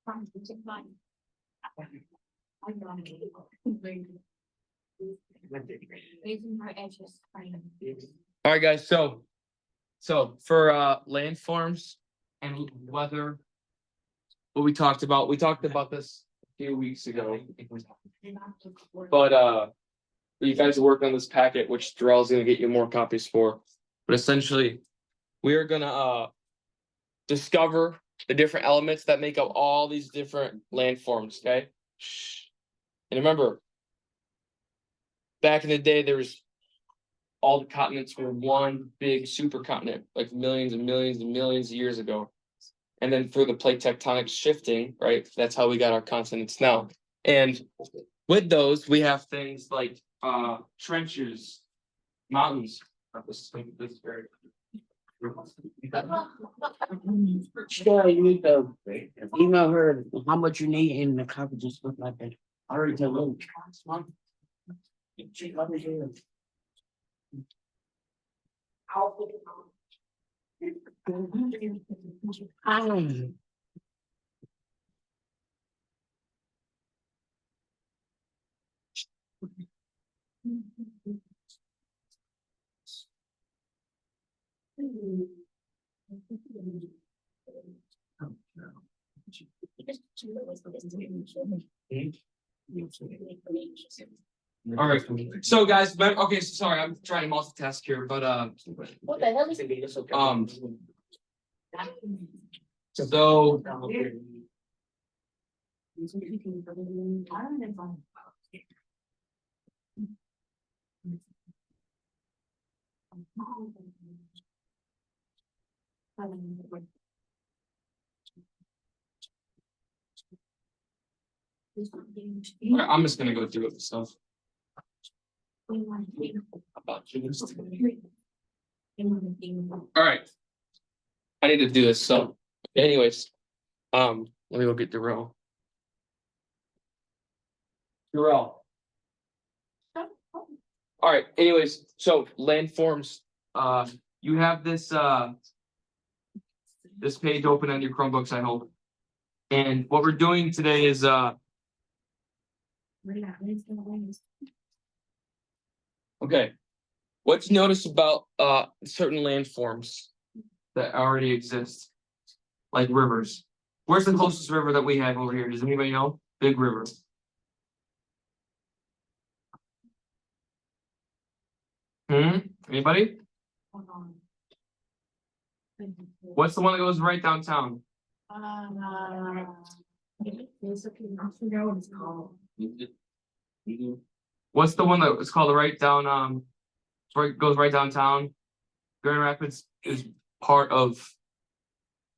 All right, guys. So for landforms and weather, what we talked about this a few weeks ago. But you guys work on this packet, which Darrell's gonna get you more copies for. But essentially, we are gonna discover the different elements that make up all these different landforms. Okay. And remember, back in the day, there was all the continents were one big supercontinent, like millions and millions and millions of years ago. And then through the plate tectonics shifting, right? That's how we got our continents now. And with those, we have things like trenches, mountains. Sure, you need to email her how much you need in the coverage and stuff like that. I already tell Luke. All right. So guys, okay, so sorry, I'm trying to multitask here, but What the hell is it? so I'm just gonna go through it myself. All right. I need to do this. So anyways, let me go get Darrell. All right, anyways, so landforms, you have this this page open on your Chromebooks, I hope. And what we're doing today is okay. What you notice about certain landforms that already exist, like rivers. Where's the closest river that we have over here? Does anybody know? Big river. Anybody? What's the one that goes right downtown? What's the one that is called right down? Goes right downtown. Grand Rapids is part of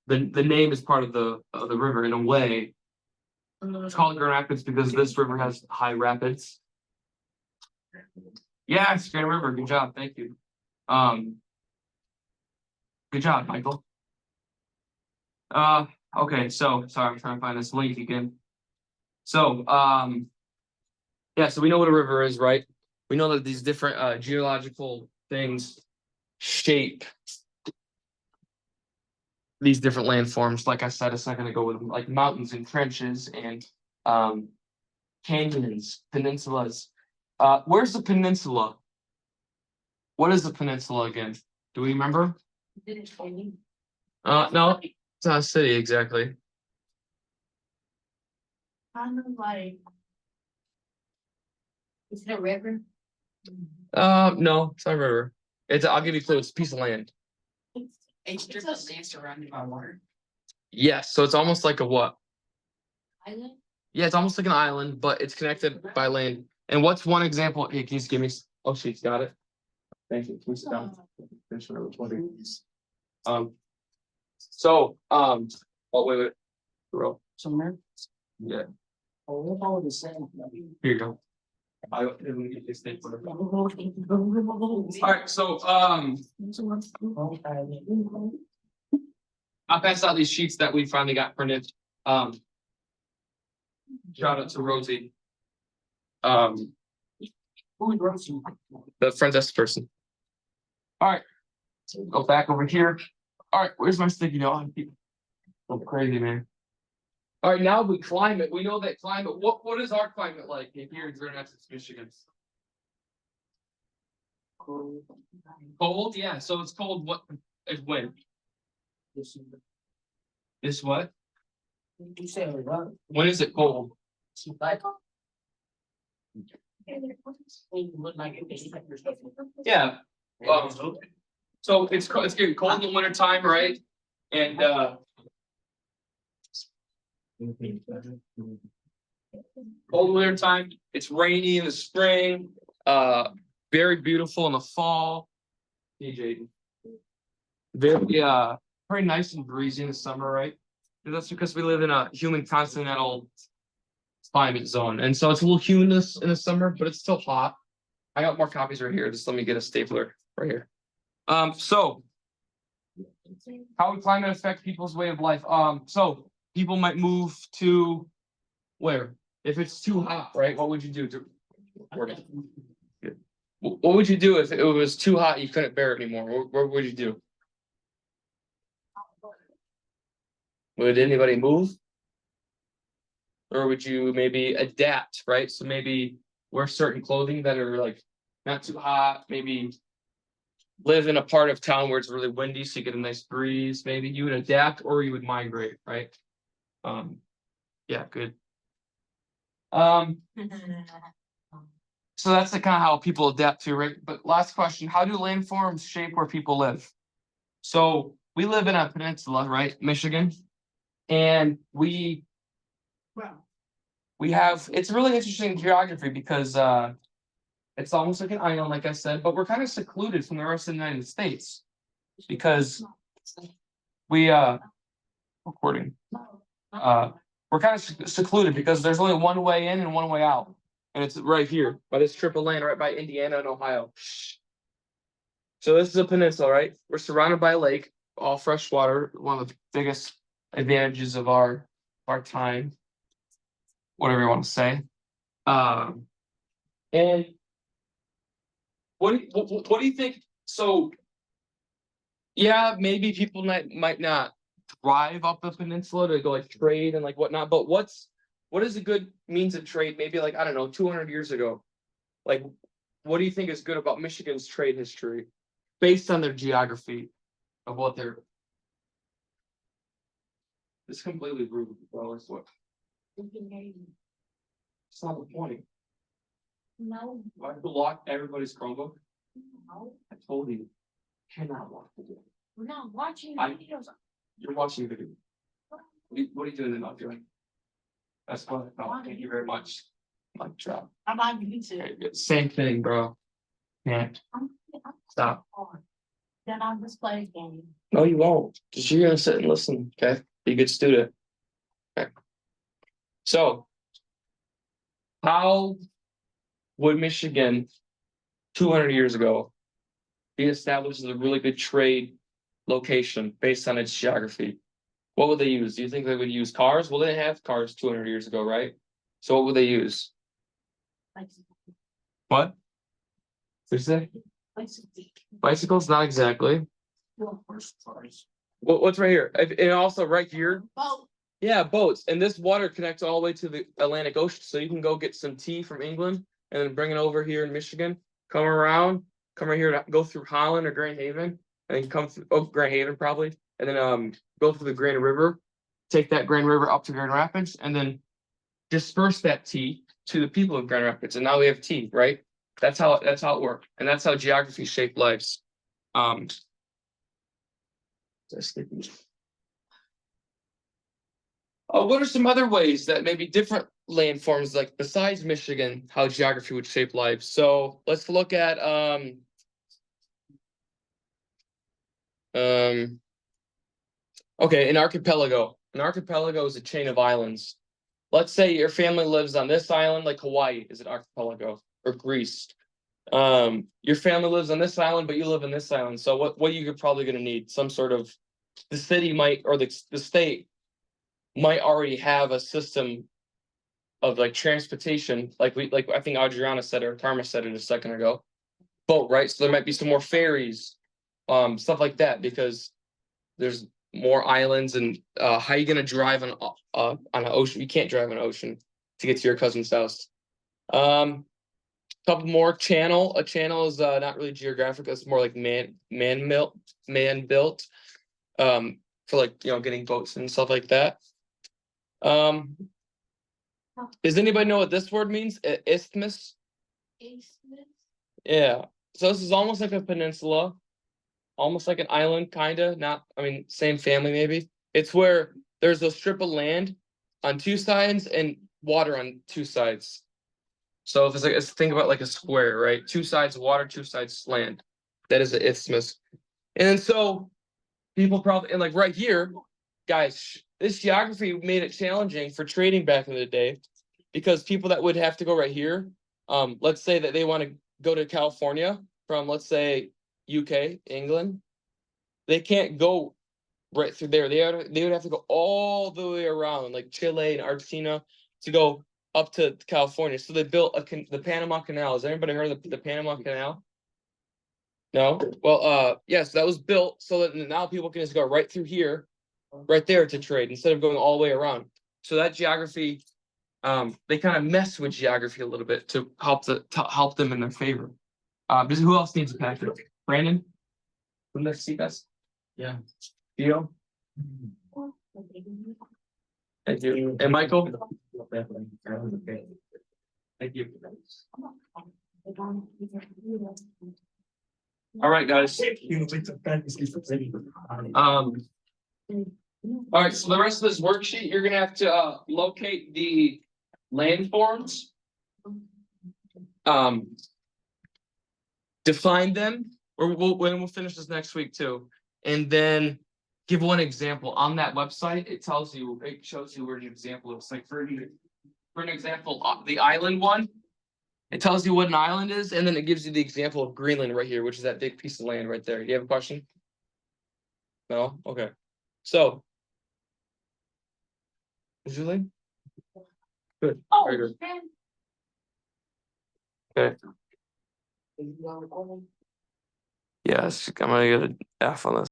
the name is part of the river in a way. It's called Grand Rapids because this river has high rapids. Yeah, it's Grand River. Good job. Thank you. Good job, Michael. Okay, so sorry, I'm trying to find this link again. So, yeah, so we know what a river is, right? We know that these different geological things shape these different landforms, like I said a second ago, with like mountains and trenches and canyons, peninsulas. Where's the peninsula? What is the peninsula again? Do we remember? No, it's not a city exactly. Kind of like, is it a river? No, it's not a river. I'll give you a clue. It's a piece of land. A strip of land surrounded by water. Yes, so it's almost like a what? Island? Yeah, it's almost like an island, but it's connected by land. And what's one example? Hey, can you just give me? Oh, she's got it. Thank you. Can we sit down? Finish my recording. So, oh, wait. Bro. Somewhere? Yeah. Oh, we're all the same. Here you go. All right, so I'll pass out these sheets that we finally got printed. Shout out to Rosie. The front desk person. All right, go back over here. All right, where's my sticky note? I'm crazy, man. All right, now we climate. We know that climate. What is our climate like here in Grand Rapids, Michigan? Cold, yeah. So it's cold. What is when? This what? You said what? When is it cold? Like. Look like it. Yeah. So it's getting cold in the winter time, right? And cold winter time. It's rainy in the spring. Very beautiful in the fall. Hey, Jaden. Very very nice and breezy in the summer, right? And that's because we live in a humid continental climate zone, and so it's a little humid in the summer, but it's still hot. I got more copies right here. Just let me get a stapler right here. So how would climate affect people's way of life? So people might move to where? If it's too hot, right? What would you do to record it? What would you do if it was too hot, you couldn't bear it anymore? What would you do? Would anybody move? Or would you maybe adapt, right? So maybe wear certain clothing that are like not too hot, maybe live in a part of town where it's really windy so you get a nice breeze. Maybe you would adapt or you would migrate, right? Yeah, good. So that's the kind of how people adapt to, right? But last question, how do landforms shape where people live? So we live in a peninsula, right? Michigan. And we have, it's really interesting geography because it's almost like an island, like I said, but we're kind of secluded from the rest of the United States because we recording. We're kind of secluded because there's only one way in and one way out. And it's right here by this triple lane, right by Indiana and Ohio. So this is a peninsula, right? We're surrounded by a lake, all fresh water, one of the biggest advantages of our time, whatever you want to say. And what do you think? So yeah, maybe people might not drive up the peninsula to go like trade and like whatnot, but what is a good means of trade? Maybe like, I don't know, 200 years ago. Like, what do you think is good about Michigan's trade history based on their geography of what they're. It's completely rude, bro. It's what. It's not the point. No, Do I have to lock everybody's Chromebook? no, I told you. Cannot lock the door. we're not watching I- videos. You're watching the video. What are you doing not doing? That's what I thought. Thank you very much. Mic drop. I'm on YouTube. Okay, good. Same thing, bro. Can't I'm stop. Then I'll just play a game. No, you won't. Because you're gonna sit and listen. Okay, be a good student. Okay. So, how would Michigan 200 years ago be established as a really good trade location based on its geography? What would they use? Do you think they would use cars? Well, they didn't have cars 200 years ago, right? So what would they use? What? What'd you say? Bicycles? Not exactly. What's right here? And also right here. Boat. Yeah, boats. And this water connects all the way to the Atlantic Ocean. So you can go get some tea from England and then bring it over here in Michigan. Come around, come right here, go through Holland or Grand Haven, and then come through Grand Haven probably, and then go through the Grand River, take that Grand River up to Grand Rapids, and then disperse that tea to the people of Grand Rapids. And now we have tea, right? That's how it worked. And that's how geography shaped lives. What are some other ways that maybe different landforms, like besides Michigan, how geography would shape life? So let's look at okay, an archipelago. An archipelago is a chain of islands. Let's say your family lives on this island, like Hawaii is an archipelago, or Greece. Your family lives on this island, but you live in this island. So what you're probably going to need some sort of, the city might, or the state might already have a system of like transportation, like I think Adriana said or Karma said it a second ago. Boat, right? So there might be some more ferries, stuff like that, because there's more islands. And how are you going to drive on an ocean. You can't drive on an ocean to get to your cousin's house. Couple more channel. A channel is not really geographic. It's more like man built. For like getting boats and stuff like that. Does anybody know what this word means? Isthmus. Isthmus? Yeah. So this is almost like a peninsula, almost like an island, kinda. Not, I mean, same family maybe. It's where there's a strip of land on two sides and water on two sides. So if it's like, think about like a square, right? Two sides water, two sides land. That is an isthmus. And so people probably, and like right here, guys, this geography made it challenging for trading back in the day because people that would have to go right here, let's say that they want to go to California from, let's say, UK, England, they can't go right through there. They would have to go all the way around, like Chile and Argentina, to go up to California. So they built the Panama Canal. Has anybody heard of the Panama Canal? No? Well, yes, that was built so that now people can just go right through here, right there to trade instead of going all the way around. So that geography, they kind of mess with geography a little bit to help them in their favor. Who else needs a packet? Brandon? From the CPS? Yeah. Theo? Thank you. And Michael? Thank you. All right, guys. All right, so the rest of this worksheet, you're gonna have to locate the landforms. Define them, or we'll finish this next week too. And then give one example on that website. It shows you where an example looks like. For an example, the island one, it tells you what an island is, and then it gives you the example of Greenland right here, which is that big piece of land right there. Do you have a question? No? Okay. So, Julie? Good. Oh, Very good. man. Okay. Yes, I'm gonna get an F on this.